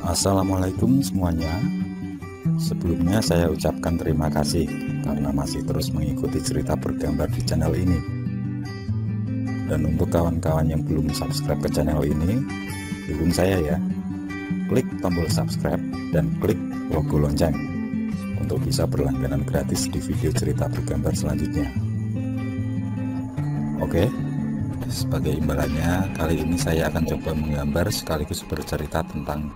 Assalamualaikum semuanya. Sebelumnya saya ucapkan terima kasih karena masih terus mengikuti cerita bergambar di channel ini. Dan untuk kawan-kawan yang belum subscribe ke channel ini, dukung saya ya. Klik tombol subscribe dan klik logo lonceng untuk bisa berlangganan gratis di video cerita bergambar selanjutnya. Oke, sebagai imbalannya kali ini saya akan coba menggambar sekaligus bercerita tentang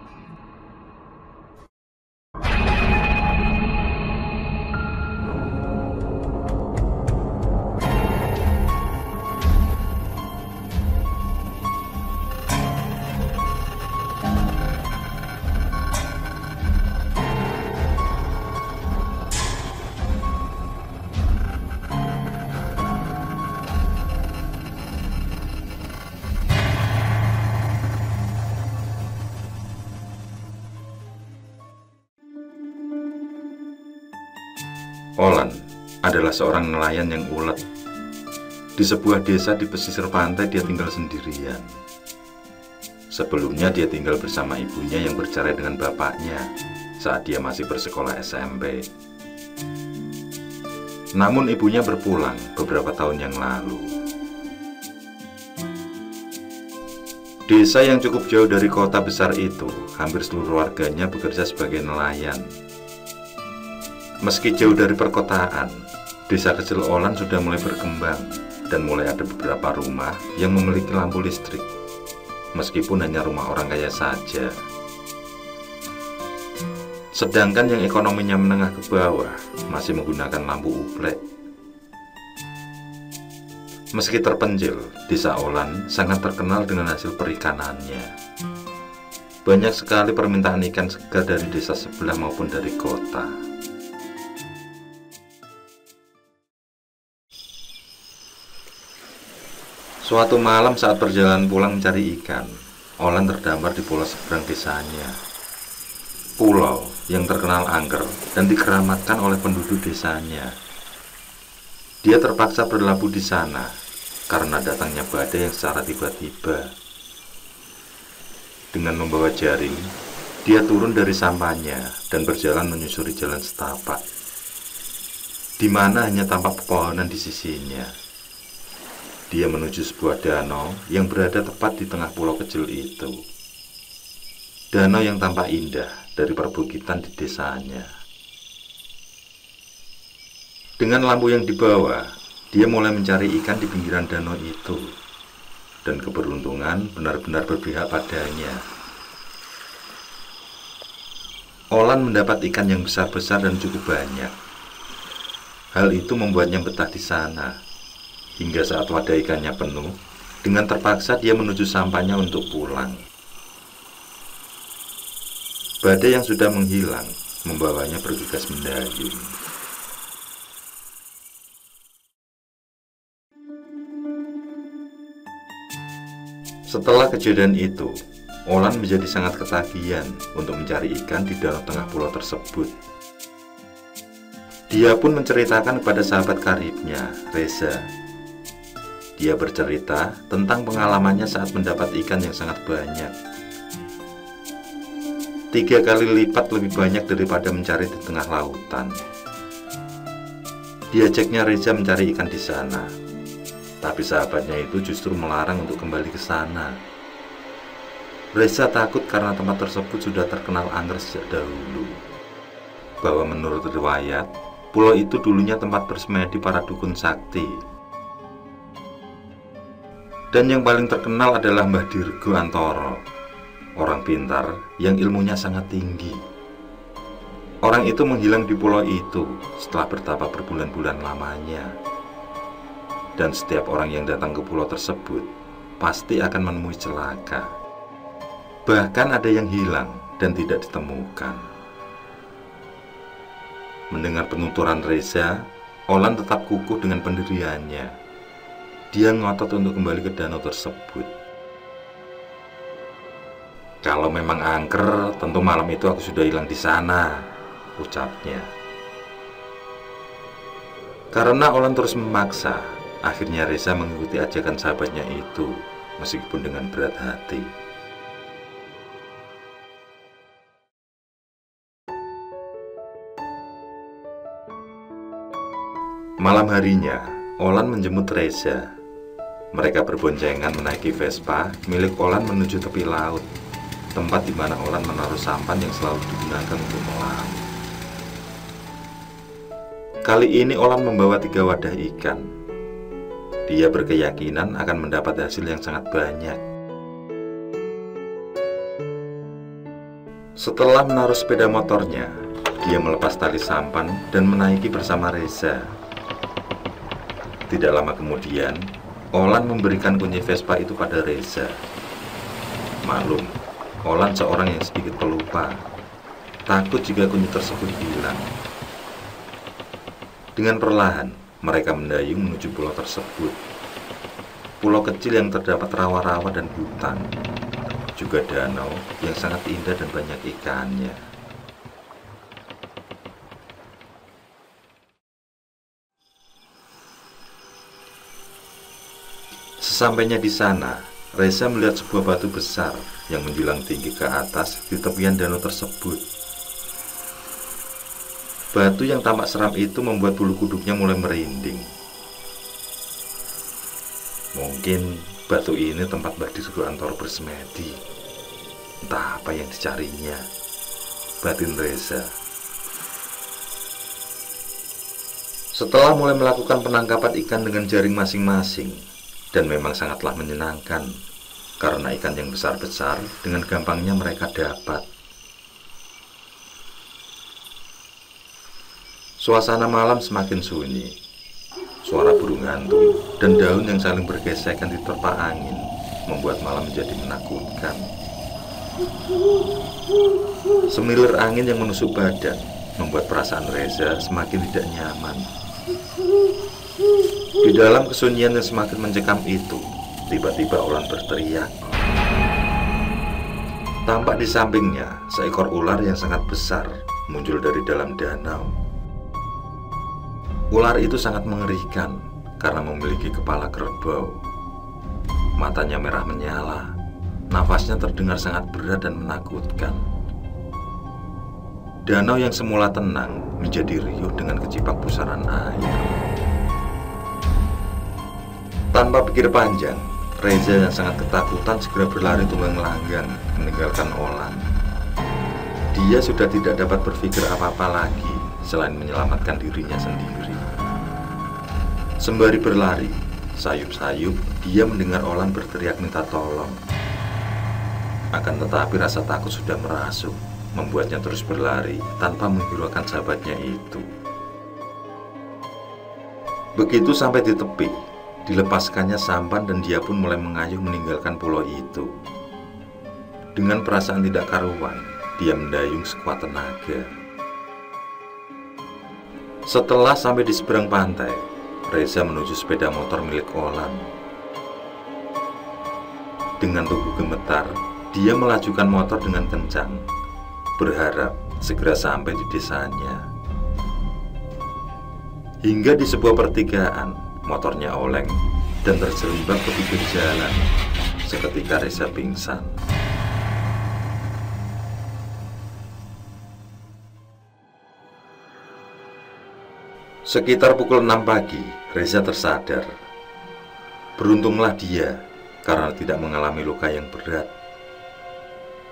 Olan adalah seorang nelayan yang ulet. Di sebuah desa di pesisir pantai dia tinggal sendirian. Sebelumnya dia tinggal bersama ibunya yang bercerai dengan bapaknya saat dia masih bersekolah SMP. Namun ibunya berpulang beberapa tahun yang lalu. Desa yang cukup jauh dari kota besar itu, hampir seluruh warganya bekerja sebagai nelayan. Meski jauh dari perkotaan, desa kecil Olan sudah mulai berkembang dan mulai ada beberapa rumah yang memiliki lampu listrik, meskipun hanya rumah orang kaya saja. Sedangkan yang ekonominya menengah ke bawah masih menggunakan lampu ublek. Meski terpencil, desa Olan sangat terkenal dengan hasil perikanannya. Banyak sekali permintaan ikan segar dari desa sebelah maupun dari kota. Suatu malam saat perjalanan pulang mencari ikan, Olan terdampar di pulau seberang desanya. Pulau yang terkenal angker dan dikeramatkan oleh penduduk desanya. Dia terpaksa berlabuh di sana karena datangnya badai yang secara tiba-tiba. Dengan membawa jaring, dia turun dari sampahnya dan berjalan menyusuri jalan setapak, di mana hanya tampak pepohonan di sisinya. Dia menuju sebuah danau yang berada tepat di tengah pulau kecil itu. Danau yang tampak indah dari perbukitan di desanya. Dengan lampu yang dibawa, dia mulai mencari ikan di pinggiran danau itu. Dan keberuntungan benar-benar berpihak padanya. Olan mendapat ikan yang besar-besar dan cukup banyak. Hal itu membuatnya betah di sana. Hingga saat wadah ikannya penuh, dengan terpaksa dia menuju sampahnya untuk pulang. Badai yang sudah menghilang membawanya bergegas mendayung. Setelah kejadian itu, Olan menjadi sangat ketagihan untuk mencari ikan di danau tengah pulau tersebut. Dia pun menceritakan kepada sahabat karibnya, Reza. Dia bercerita tentang pengalamannya saat mendapat ikan yang sangat banyak. 3 kali lipat lebih banyak daripada mencari di tengah lautan. Diajaknya Reza mencari ikan di sana, tapi sahabatnya itu justru melarang untuk kembali ke sana. Reza takut karena tempat tersebut sudah terkenal angker sejak dahulu. Bahwa menurut riwayat, pulau itu dulunya tempat bersemedi para dukun sakti. Dan yang paling terkenal adalah Mbah Dirgo Antoro, orang pintar yang ilmunya sangat tinggi. Orang itu menghilang di pulau itu setelah bertapa berbulan-bulan lamanya. Dan setiap orang yang datang ke pulau tersebut pasti akan menemui celaka. Bahkan ada yang hilang dan tidak ditemukan. Mendengar penuturan Reza, Olan tetap kukuh dengan pendiriannya. Dia ngotot untuk kembali ke danau tersebut. Kalau memang angker, tentu malam itu aku sudah hilang di sana, ucapnya. Karena Olan terus memaksa, akhirnya Reza mengikuti ajakan sahabatnya itu, meskipun dengan berat hati. Malam harinya, Olan menjemput Reza. Mereka berboncengan menaiki Vespa milik Olan menuju tepi laut, tempat di mana Olan menaruh sampan yang selalu digunakan untuk melaut. Kali ini Olan membawa 3 wadah ikan. Dia berkeyakinan akan mendapat hasil yang sangat banyak. Setelah menaruh sepeda motornya, dia melepas tali sampan dan menaiki bersama Reza. Tidak lama kemudian, Olan memberikan kunci Vespa itu pada Reza. Maklum, Olan seorang yang sedikit pelupa, takut jika kunci tersebut hilang. Dengan perlahan, mereka mendayung menuju pulau tersebut. Pulau kecil yang terdapat rawa-rawa dan hutan, juga danau yang sangat indah dan banyak ikannya. Sesampainya di sana, Reza melihat sebuah batu besar yang menjulang tinggi ke atas di tepian danau tersebut. Batu yang tampak seram itu membuat bulu kuduknya mulai merinding. Mungkin batu ini tempat Mbah Dirgo Antoro bersemedi. Entah apa yang dicarinya, batin Reza. Setelah mulai melakukan penangkapan ikan dengan jaring masing-masing, dan memang sangatlah menyenangkan, karena ikan yang besar-besar dengan gampangnya mereka dapat. Suasana malam semakin sunyi. Suara burung hantu dan daun yang saling bergesekan diterpa angin membuat malam menjadi menakutkan. Semilir angin yang menusuk badan membuat perasaan Reza semakin tidak nyaman. Di dalam kesunyian yang semakin mencekam itu, tiba-tiba Olan berteriak. Tampak di sampingnya seekor ular yang sangat besar muncul dari dalam danau. Ular itu sangat mengerikan karena memiliki kepala kerbau. Matanya merah menyala, nafasnya terdengar sangat berat dan menakutkan. Danau yang semula tenang menjadi riuh dengan kecipak pusaran air. Tanpa pikir panjang, Reza yang sangat ketakutan segera berlari tunggang-langgang meninggalkan Olan. Dia sudah tidak dapat berpikir apa-apa lagi selain menyelamatkan dirinya sendiri. Sembari berlari, sayup-sayup dia mendengar Olan berteriak minta tolong. Akan tetapi rasa takut sudah merasuk, membuatnya terus berlari tanpa menghiraukan sahabatnya itu. Begitu sampai di tepi, dilepaskannya sampan dan dia pun mulai mengayuh meninggalkan pulau itu. Dengan perasaan tidak karuan, dia mendayung sekuat tenaga. Setelah sampai di seberang pantai, Reza menuju sepeda motor milik Olan. Dengan tubuh gemetar, dia melajukan motor dengan kencang, berharap segera sampai di desanya. Hingga di sebuah pertigaan, motornya oleng dan terjerembab ke pinggir jalan. Seketika Reza pingsan. Sekitar pukul 6 pagi, Reza tersadar. Beruntunglah dia karena tidak mengalami luka yang berat.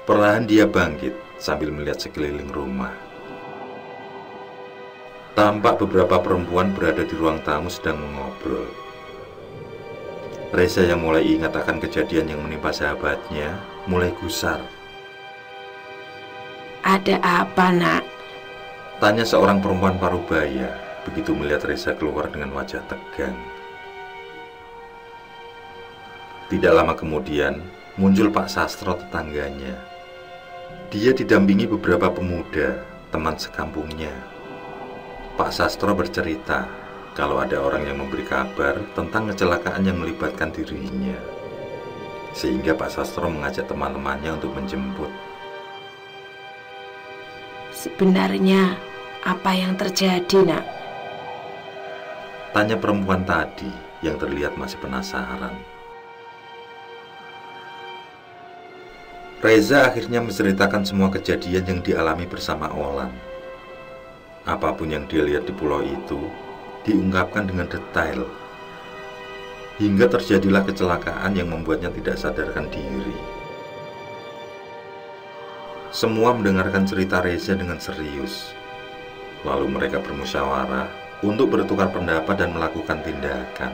Perlahan dia bangkit sambil melihat sekeliling rumah. Tampak beberapa perempuan berada di ruang tamu sedang mengobrol. Reza yang mulai ingat akan kejadian yang menimpa sahabatnya mulai gusar. Ada apa, Nak? Tanya seorang perempuan parubaya begitu melihat Reza keluar dengan wajah tegang. Tidak lama kemudian muncul Pak Sastro tetangganya. Dia didampingi beberapa pemuda, teman sekampungnya. Pak Sastro bercerita kalau ada orang yang memberi kabar tentang kecelakaan yang melibatkan dirinya. Sehingga Pak Sastro mengajak teman-temannya untuk menjemput. Sebenarnya apa yang terjadi, Nak? Tanya perempuan tadi yang terlihat masih penasaran. Reza akhirnya menceritakan semua kejadian yang dialami bersama Olan. Apapun yang dia lihat di pulau itu, diungkapkan dengan detail, hingga terjadilah kecelakaan yang membuatnya tidak sadarkan diri. Semua mendengarkan cerita Reza dengan serius. Lalu mereka bermusyawarah untuk bertukar pendapat dan melakukan tindakan.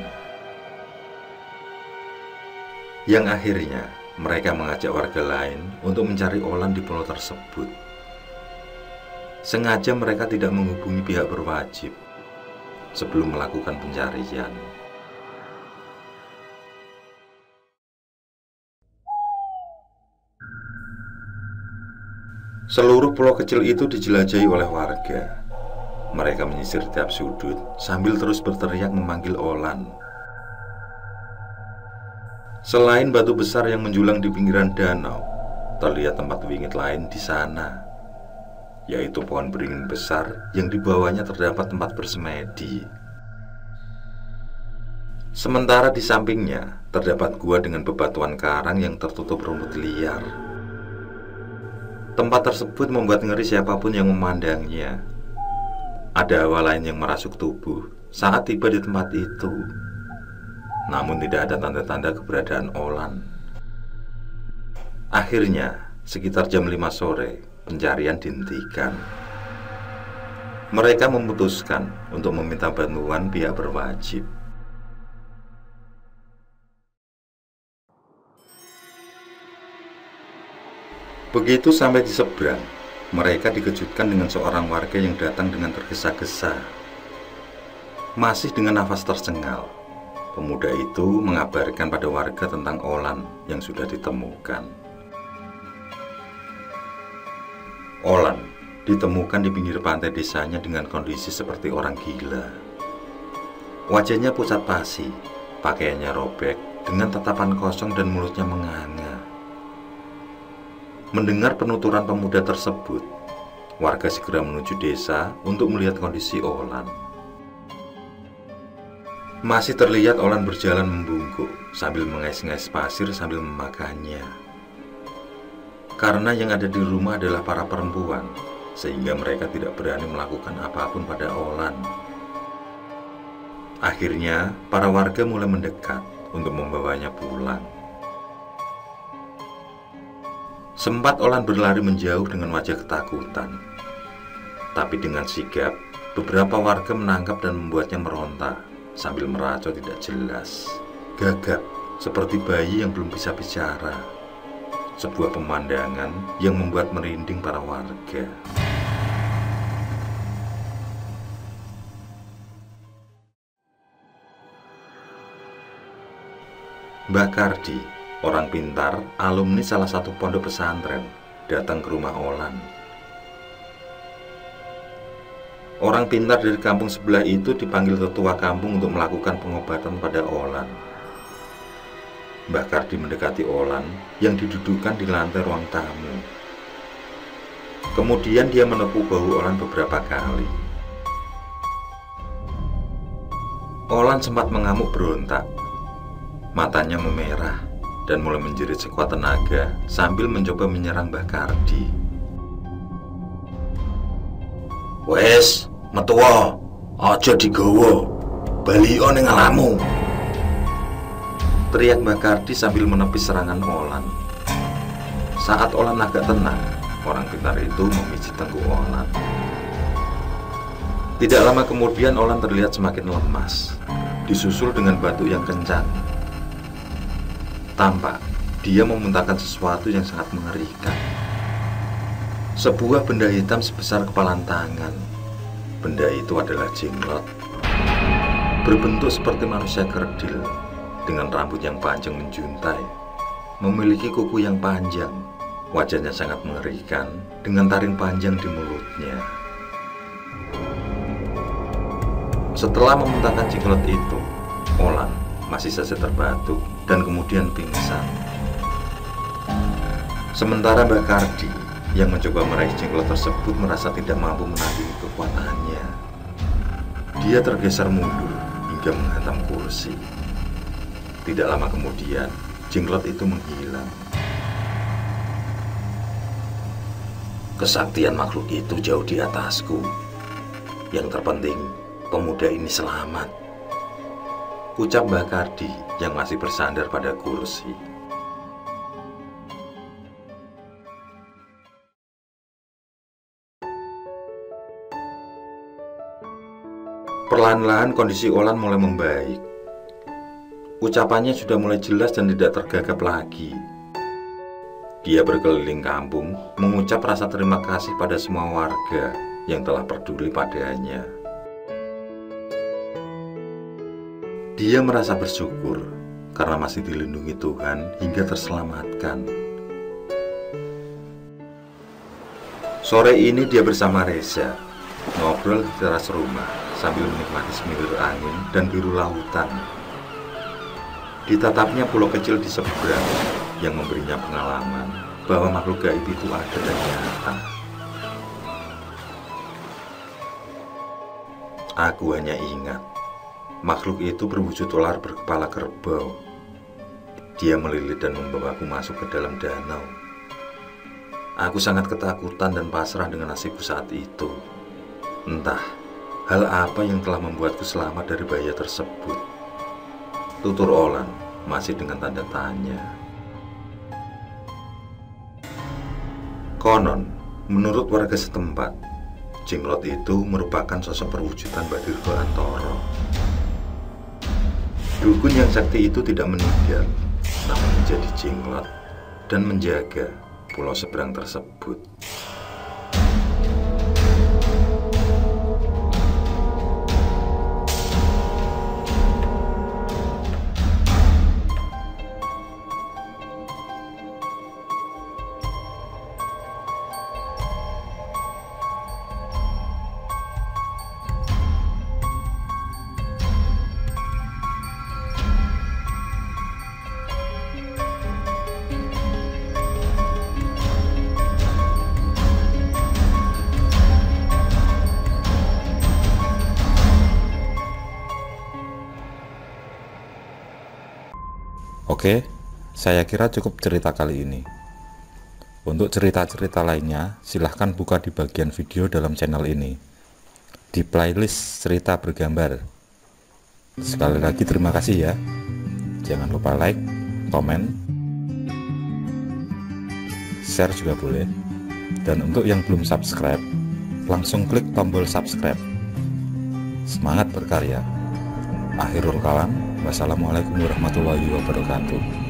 Yang akhirnya mereka mengajak warga lain untuk mencari Olan di pulau tersebut. Sengaja mereka tidak menghubungi pihak berwajib sebelum melakukan pencarian. Seluruh pulau kecil itu dijelajahi oleh warga. Mereka menyisir tiap sudut sambil terus berteriak memanggil Olan. Selain batu besar yang menjulang di pinggiran danau, terlihat tempat wingit lain di sana, yaitu pohon beringin besar yang di bawahnya terdapat tempat bersemedi. Sementara di sampingnya terdapat gua dengan bebatuan karang yang tertutup rumput liar. Tempat tersebut membuat ngeri siapapun yang memandangnya. Ada hawa lain yang merasuk tubuh saat tiba di tempat itu. Namun tidak ada tanda-tanda keberadaan Olan. Akhirnya, sekitar jam 5 sore, pencarian dihentikan. Mereka memutuskan untuk meminta bantuan pihak berwajib. Begitu sampai di seberang, mereka dikejutkan dengan seorang warga yang datang dengan tergesa-gesa. Masih dengan nafas tersengal, pemuda itu mengabarkan pada warga tentang Olan yang sudah ditemukan. Olan ditemukan di pinggir pantai desanya dengan kondisi seperti orang gila. Wajahnya pucat pasi, pakaiannya robek, dengan tatapan kosong dan mulutnya menganga. Mendengar penuturan pemuda tersebut, warga segera menuju desa untuk melihat kondisi Olan. Masih terlihat Olan berjalan membungkuk sambil mengais-ngais pasir sambil memakannya. Karena yang ada di rumah adalah para perempuan, sehingga mereka tidak berani melakukan apapun pada Olan. Akhirnya, para warga mulai mendekat untuk membawanya pulang. Sempat Olan berlari menjauh dengan wajah ketakutan. Tapi dengan sigap, beberapa warga menangkap dan membuatnya meronta sambil meracau tidak jelas, gagap seperti bayi yang belum bisa bicara. Sebuah pemandangan yang membuat merinding para warga. Mbah Kardi, orang pintar, alumni salah satu pondok pesantren, datang ke rumah Olan. Orang pintar dari kampung sebelah itu dipanggil tetua kampung untuk melakukan pengobatan pada Olan. Mbah Kardi mendekati Olan yang didudukan di lantai ruang tamu. Kemudian dia menepuk bahu Olan beberapa kali. Olan sempat mengamuk berontak. Matanya memerah dan mulai menjerit sekuat tenaga sambil mencoba menyerang Mbah Kardi. "Wes, metuwa, aja digawa, balio ning alamu," teriak Mbah Kardi sambil menepis serangan Olan. Saat Olan agak tenang, orang pintar itu memijit tengkuk Olan. Tidak lama kemudian Olan terlihat semakin lemas, disusul dengan batuk yang kencang. Tampak dia memuntahkan sesuatu yang sangat mengerikan. Sebuah benda hitam sebesar kepalan tangan. Benda itu adalah jenglot, berbentuk seperti manusia kerdil, dengan rambut yang panjang menjuntai, memiliki kuku yang panjang, wajahnya sangat mengerikan, dengan taring panjang di mulutnya. Setelah memuntahkan jenglot itu, Olan masih saja terbatuk dan kemudian pingsan. Sementara Mbah Kardi yang mencoba meraih jenglot tersebut merasa tidak mampu menandingi kekuatannya. Dia tergeser mundur hingga menghantam kursi. Tidak lama kemudian, jenglot itu menghilang. Kesaktian makhluk itu jauh di atasku. Yang terpenting, pemuda ini selamat, ucap Mbah Kardi yang masih bersandar pada kursi. Perlahan-lahan kondisi Olan mulai membaik. Ucapannya sudah mulai jelas dan tidak tergagap lagi. Dia berkeliling kampung, mengucap rasa terima kasih pada semua warga yang telah peduli padanya. Dia merasa bersyukur karena masih dilindungi Tuhan hingga terselamatkan. Sore ini dia bersama Reza, ngobrol di teras rumah sambil menikmati semilir angin dan biru lautan. Ditatapnya pulau kecil di seberang yang memberinya pengalaman bahwa makhluk gaib itu ada dan nyata. Aku hanya ingat, makhluk itu berwujud ular berkepala kerbau. Dia melilit dan membawaku masuk ke dalam danau. Aku sangat ketakutan dan pasrah dengan nasibku saat itu. Entah hal apa yang telah membuatku selamat dari bahaya tersebut. Tutur Olan masih dengan tanda tanya. Konon, menurut warga setempat, Jenglot itu merupakan sosok perwujudan Mbah Dirgo Antoro. Dukun yang sakti itu tidak meninggal, namun menjadi jenglot dan menjaga pulau seberang tersebut. Oke, saya kira cukup cerita kali ini. Untuk cerita-cerita lainnya, silahkan buka di bagian video dalam channel ini, di playlist cerita bergambar. Sekali lagi terima kasih ya. Jangan lupa like, komen, share juga boleh. Dan untuk yang belum subscribe, langsung klik tombol subscribe. Semangat berkarya. Akhirul kalam. Wassalamualaikum warahmatullahi wabarakatuh.